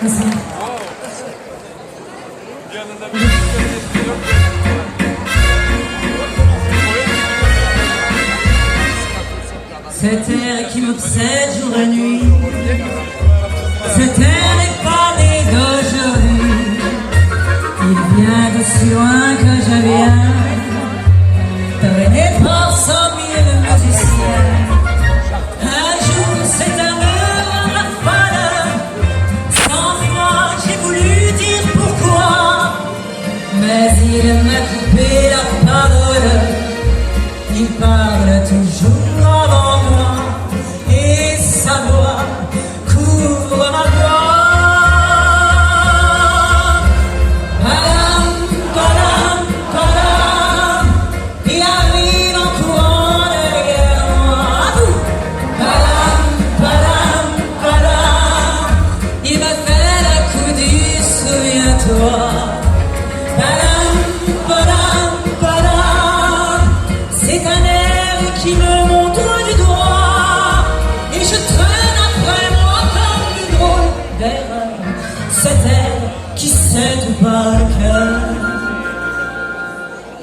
Nasıl? Cet air qui m'obsède jour et nuit, cet air n'est pas né d'aujourd'hui. Il vient de si loin que je viens, traîné par 100 000 musiciens. Un jour cet amour m'a fallu, 100 fois j'ai voulu dire pourquoi, mais il m'a coupé la parole. Il parle toujours avant moi et sa voix couvre ma voix. Padam, padam, padam, il arrive en courant derrière moi. Padam, padam, padam, il m'a fait le coup du souviens-toi. Padam, padam, padam, c'est un air qui me montre du doigt et je traîne après moi comme une drôle d'erreur. Cet air qui sait tout par le cœur.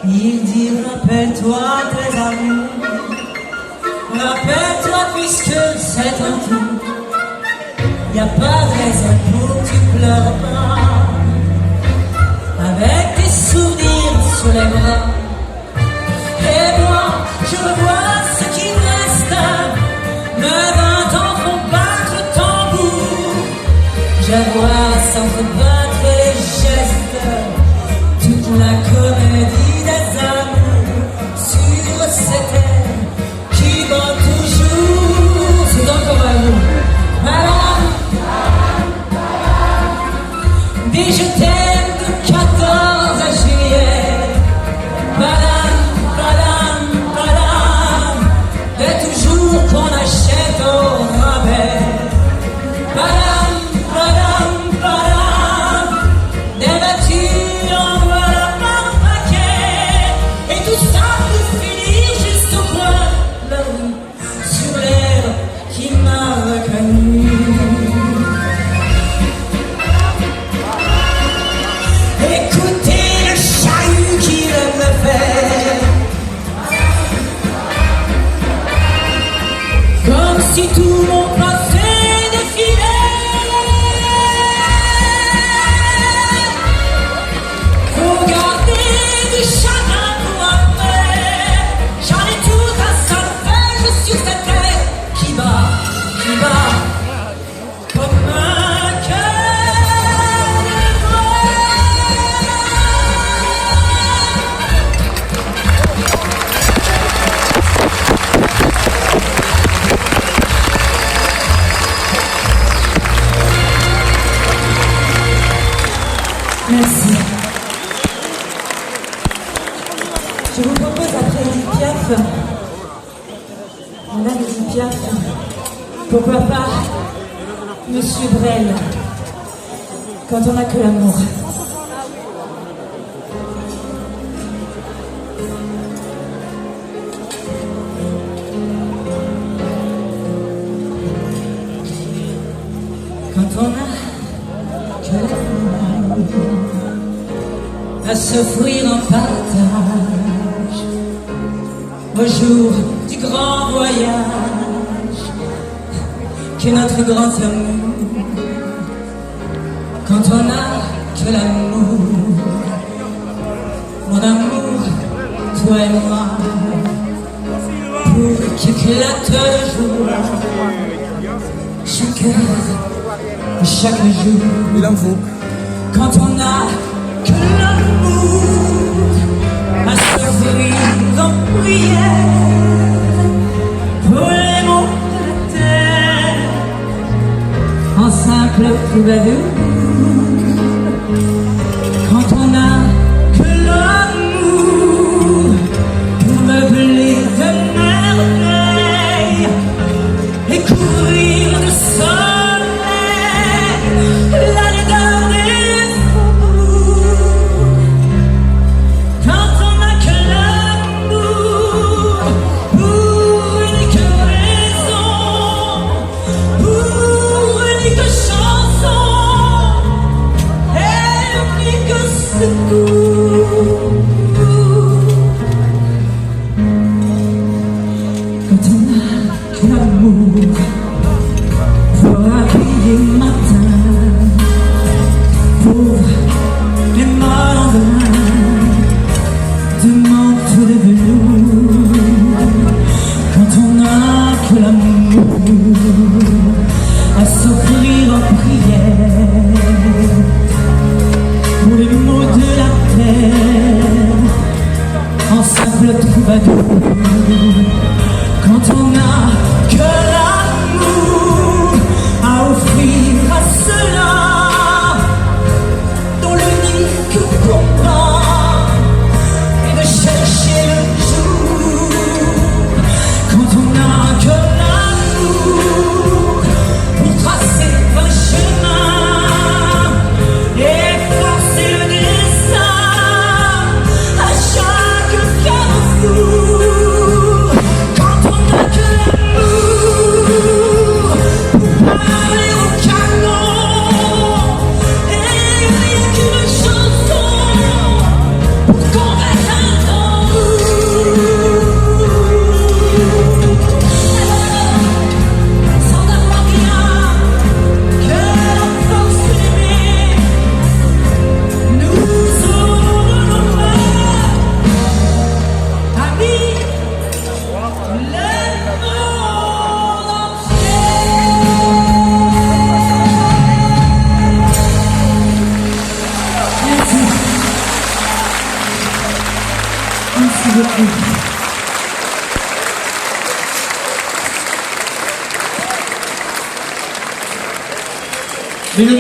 Il dit rappelle-toi tes amours, rappelle-toi puisque c'est un tout. Y a pas de raison pour que tu pleures pas, avec tes souvenirs sur les bras. Et moi, je revois ce qui me reste. Mes 20 ans font battre le tambour. Je vois s'entrebattre les gestes, toute la comédie des amours sur cette air qui bat toujours. C'est encore à vous. Madame, dis je t'aime de 14 juillet. Madame, qu'on achète au rabais. Padam, padam, padam, des voitures en voilà par paquet. Et tout ça pour finir juste au coin de la rue, sur l'air qui m'a reconnu. Écoutez le chahut qu'il me fait, comme si tout mon passé défilait. Faut garder du chagrin pour après. J'en ai tout un solfège sur cette terre qui bat comme un cœur de bois. Merci. Je vous propose après Edith Piaf, on a Edith Piaf, pourquoi pas Monsieur Brel, quand on n'a que l'amour. Quand on a que l'amour à s'offrir en partage au jour du grand voyage que notre grand amour. Quand on a que l'amour, mon amour, toi et moi, pour qu'éclate le jour, chaque heure, chaque jour. Il en faut. Quand on a que l'amour à s'offrir en prière pour les mots de la terre, en simple troubadour. Quand on a que l'amour pour meubler de merveilles et couvrir de soleil la laideur des faubourgs. Quand on a que l'amour pour unique raison, pour unique chanson, Mesdames